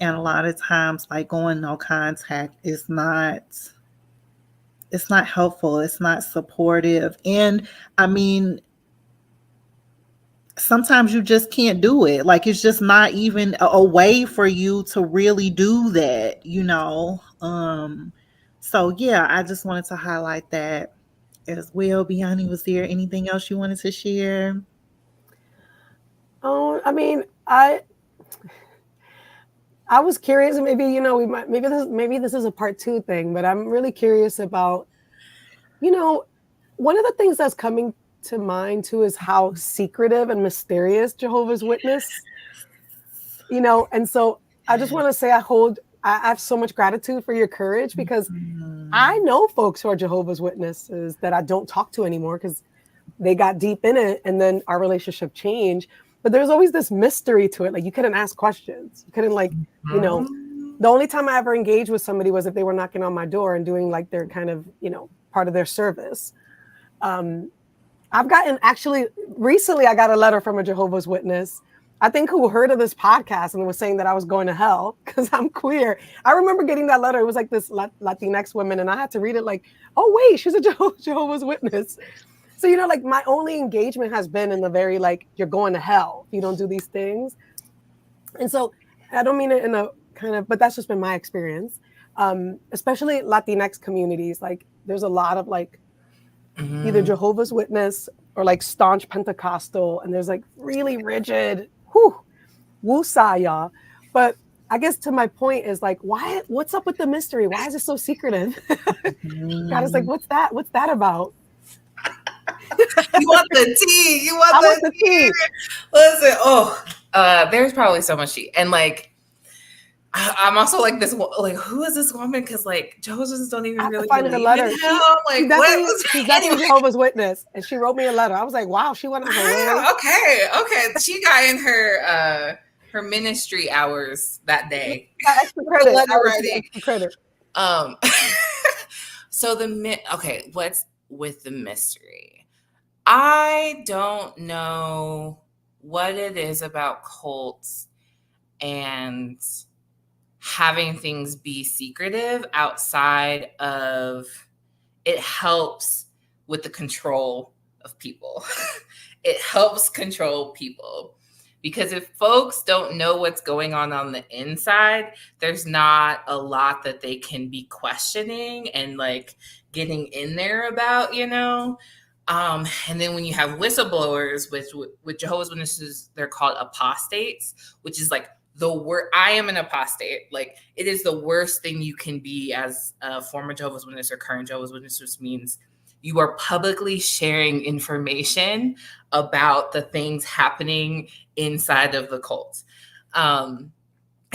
a lot of times, like, going no contact is not, it's not helpful. It's not supportive. And I mean, sometimes you just can't do it. Like, it's just not even a way for you to really do that. So yeah, I just wanted to highlight that as well. Biani, was there anything else you wanted to share? Oh, I mean, I was curious. Maybe we might. Maybe this is a part 2 thing, but I'm really curious about. One of the things that's coming to mind too is how secretive and mysterious Jehovah's Witness. And so I just want to say I have so much gratitude for your courage, because I know folks who are Jehovah's Witnesses that I don't talk to anymore because they got deep in it and then our relationship changed. But there's always this mystery to it. Like, you couldn't ask questions. You couldn't the only time I ever engaged with somebody was if they were knocking on my door and doing like their kind of, part of their service. I've gotten, actually, recently I got a letter from a Jehovah's Witness, I think, who heard of this podcast and was saying that I was going to hell because I'm queer. I remember getting that letter. It was like this Latinx woman, and I had to read it like, oh, wait, she's a Jehovah's Witness. So, like, my only engagement has been in the very, like, you're going to hell if you don't do these things. And so I don't mean it in a kind of, but that's just been my experience. Especially Latinx communities. Like, there's a lot of, like, either Jehovah's Witness or, like, staunch Pentecostal, and there's, like, really rigid, woosah. But I guess to my point is, like, what's up with the mystery? Why is it so secretive? God is like, what's that about? You want the tea. I want the tea. Listen, there's probably so much tea. And, like, I'm also like this, like, who is this woman? Because, like, Jehovah's Witnesses don't even really believe in hell. Like, she's definitely Jehovah's Witness, and she wrote me a letter. I was like, wow, she went on her way. Okay. She got in her ministry hours that day. Extra credit. Extra credit. So what's with the mystery? I don't know what it is about cults and having things be secretive outside of, it helps with the control of people. It helps control people, because if folks don't know what's going on the inside, there's not a lot that they can be questioning and, like, getting in there about, and then when you have whistleblowers with Jehovah's Witnesses, they're called apostates, which is like the word. I am an apostate. Like, it is the worst thing you can be as a former Jehovah's Witness or current Jehovah's Witness, which means you are publicly sharing information about the things happening inside of the cult. And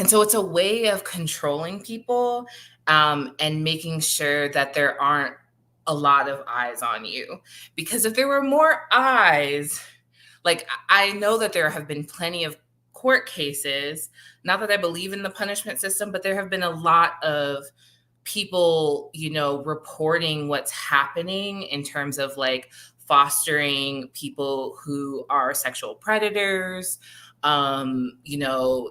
so it's a way of controlling people and making sure that there aren't a lot of eyes on you. Because if there were more eyes, like, I know that there have been plenty of court cases, not that I believe in the punishment system, but there have been a lot of people, reporting what's happening in terms of, like, fostering people who are sexual predators,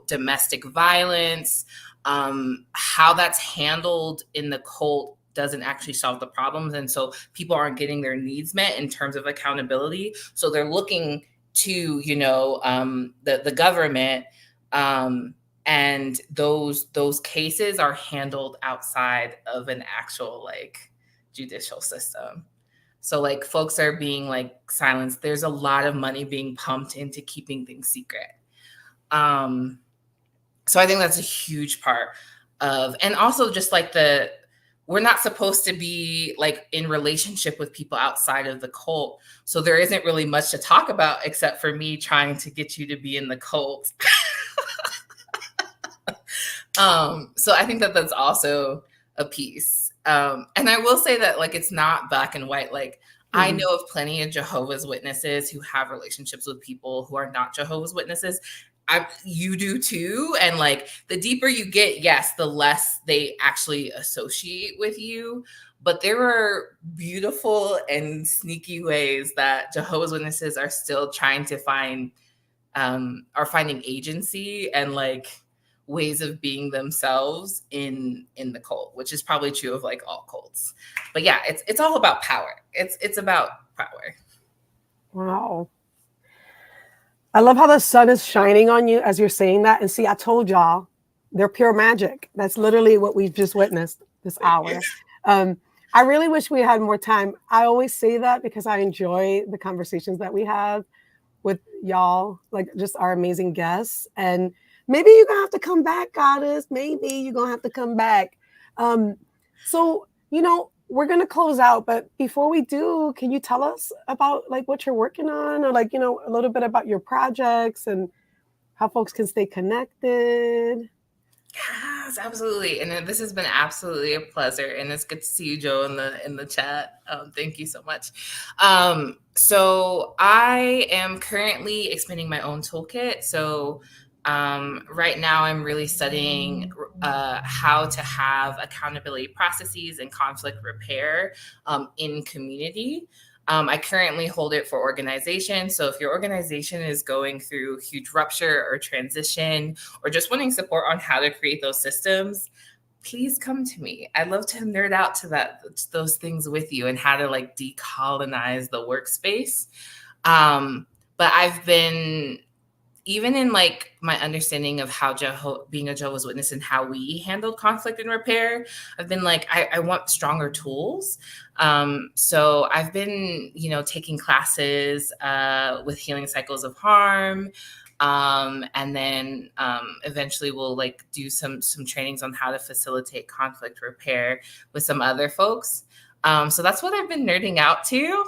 domestic violence, how that's handled in the cult doesn't actually solve the problems. And so people aren't getting their needs met in terms of accountability. So they're looking to, the government, and those cases are handled outside of an actual, like, judicial system. So, like, folks are being, like, silenced. There's a lot of money being pumped into keeping things secret. So I think that's a huge part of, and also just like we're not supposed to be, like, in relationship with people outside of the cult. So there isn't really much to talk about except for me trying to get you to be in the cult. So I think that that's also a piece. And I will say that, like, it's not black and white. Like, I know of plenty of Jehovah's Witnesses who have relationships with people who are not Jehovah's Witnesses. You do too. And, like, the deeper you get, yes, the less they actually associate with you. But there are beautiful and sneaky ways that Jehovah's Witnesses are still trying to find, are finding agency and like ways of being themselves in the cult, which is probably true of like all cults. But yeah, it's all about power. It's about power. Wow. I love how the sun is shining on you as you're saying that. And see, I told y'all, they're pure magic. That's literally what we've just witnessed this hour. I really wish we had more time. I always say that because I enjoy the conversations that we have with y'all, like just our amazing guests. And maybe you're going to have to come back, Goddess. Maybe you're going to have to come back. So, we're going to close out, but before we do, can you tell us about like what you're working on, or like, a little bit about your projects and how folks can stay connected? Yes, absolutely. And this has been absolutely a pleasure. And it's good to see you, Joe, in the chat. Thank you so much. So I am currently expanding my own toolkit. So right now I'm really studying how to have accountability processes and conflict repair in community. I currently hold it for organization. So if your organization is going through huge rupture or transition, or just wanting support on how to create those systems, please come to me. I'd love to nerd out to those things with you and how to like decolonize the workspace. But I've been, even in like my understanding of how being a Jehovah's Witness and how we handle conflict and repair, I've been like, I want stronger tools. So I've been, taking classes with Healing Cycles of Harm. And then eventually we'll like do some trainings on how to facilitate conflict repair with some other folks. So that's what I've been nerding out to.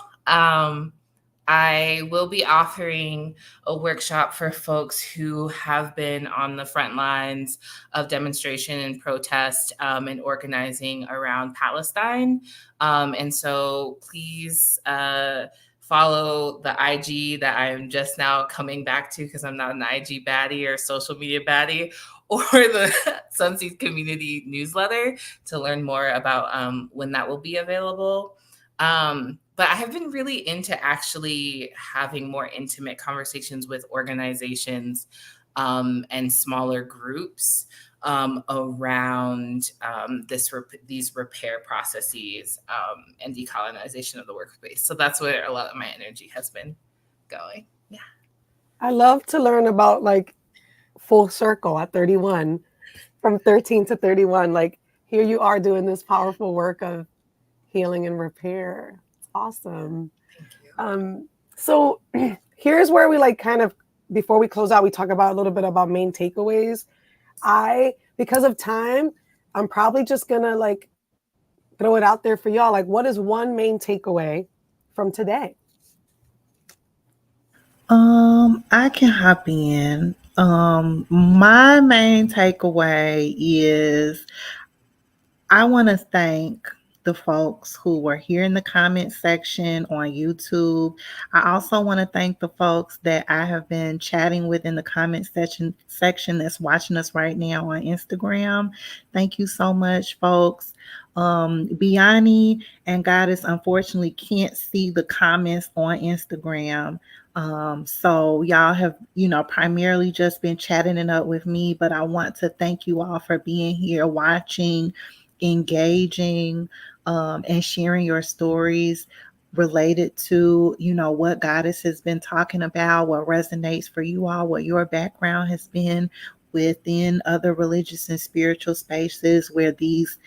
I will be offering a workshop for folks who have been on the front lines of demonstration and protest and organizing around Palestine. And so please follow the IG that I'm just now coming back to, because I'm not an IG baddie or social media baddie, or the Sunseed Community newsletter to learn more about when that will be available. But I have been really into actually having more intimate conversations with organizations and smaller groups around these repair processes and decolonization of the workplace. So that's where a lot of my energy has been going. Yeah. I love to learn about like full circle at 31, from 13 to 31. Like here you are doing this powerful work of healing and repair. It's awesome. Thank you. So here's where we like kind of, before we close out, we talk about a little bit about main takeaways. Because of time, I'm probably just gonna like throw it out there for y'all. Like, what is one main takeaway from today? I can hop in. My main takeaway is I want to thank the folks who were here in the comment section on YouTube. I also want to thank the folks that I have been chatting with in the comment section that's watching us right now on Instagram. Thank you so much, folks. Biani and Goddess unfortunately can't see the comments on Instagram. So y'all have, primarily just been chatting it up with me, but I want to thank you all for being here, watching, engaging, and sharing your stories related to, what Goddess has been talking about, what resonates for you all, what your background has been within other religious and spiritual spaces where these,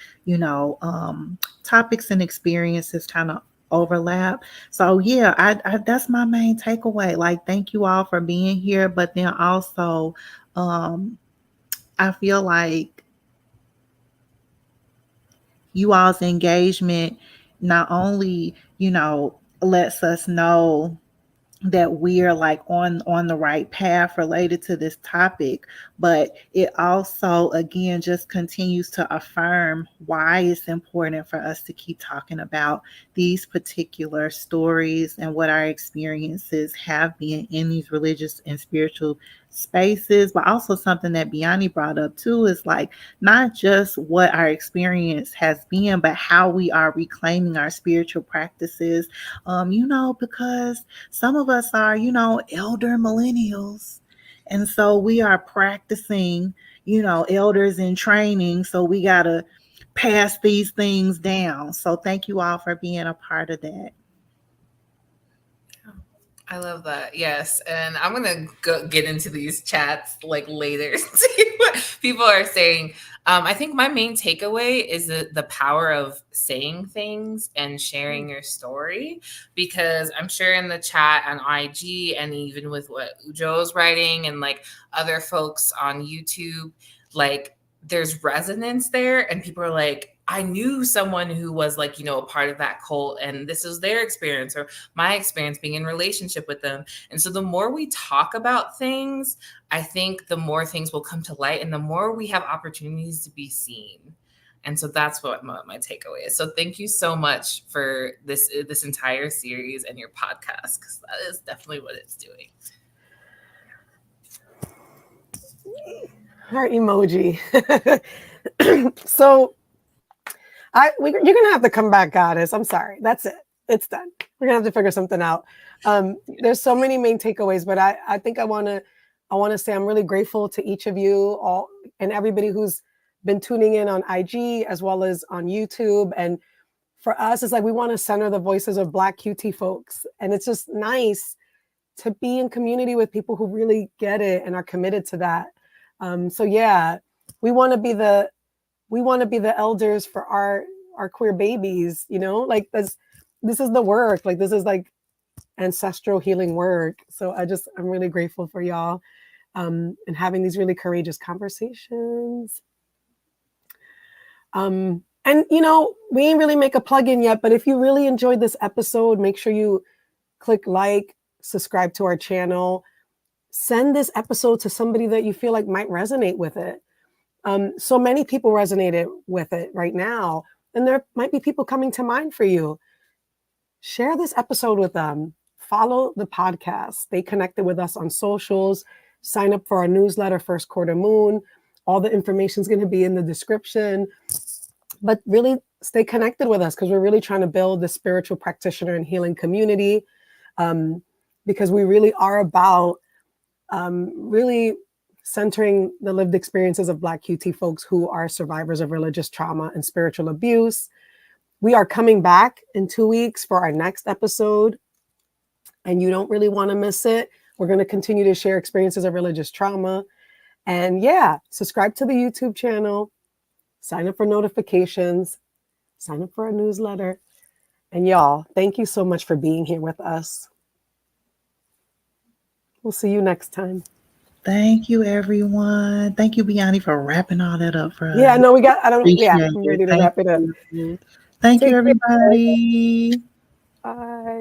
topics and experiences kind of overlap. So yeah, I that's my main takeaway. Like, thank you all for being here, but then also, I feel like you all's engagement not only, lets us know that we're like on the right path related to this topic, but it also again just continues to affirm why it's important for us to keep talking about these particular stories and what our experiences have been in these religious and spiritual spaces, but also something that Biani brought up too is like not just what our experience has been, but how we are reclaiming our spiritual practices. Because some of us are, elder millennials. And so we are practicing, elders in training. So we got to pass these things down. So thank you all for being a part of that. I love that. Yes. And I'm going to get into these chats like later, see what people are saying. I think my main takeaway is the power of saying things and sharing your story, because I'm sure in the chat on IG and even with what Ujo's writing and like other folks on YouTube, like there's resonance there, and people are like, I knew someone who was like, a part of that cult, and this is their experience or my experience being in relationship with them. And so the more we talk about things, I think the more things will come to light and the more we have opportunities to be seen. And so that's what my takeaway is. So thank you so much for this entire series and your podcast, because that is definitely what it's doing. Heart emoji. So you're gonna have to come back, Goddess. I'm sorry. That's it. It's done. We're gonna have to figure something out. There's so many main takeaways, but I think I wanna say I'm really grateful to each of you all and everybody who's been tuning in on IG as well as on YouTube. And for us, it's like we want to center the voices of Black QT folks, and it's just nice to be in community with people who really get it and are committed to that. So yeah, we want to be the elders for our queer babies, like this is the work, like this is like ancestral healing work. So I'm really grateful for y'all and having these really courageous conversations. And we ain't really make a plug-in yet, but if you really enjoyed this episode, make sure you click like, subscribe to our channel, send this episode to somebody that you feel like might resonate with it. So many people resonated with it right now, and there might be people coming to mind for you. Share this episode with them. Follow the podcast. Stay connected with us on socials. Sign up for our newsletter, First Quarter Moon. All the information is going to be in the description. But really stay connected with us, because we're really trying to build the spiritual practitioner and healing community, because we really are about really centering the lived experiences of Black QT folks who are survivors of religious trauma and spiritual abuse. We are coming back in 2 weeks for our next episode, and you don't really want to miss it. We're going to continue to share experiences of religious trauma. And yeah, subscribe to the YouTube channel, sign up for notifications, sign up for our newsletter. And y'all, thank you so much for being here with us. We'll see you next time. Thank you, everyone. Thank you, Biani, for wrapping all that up for us. Yeah, no, I'm ready to wrap it up. Thank you, everybody. Bye.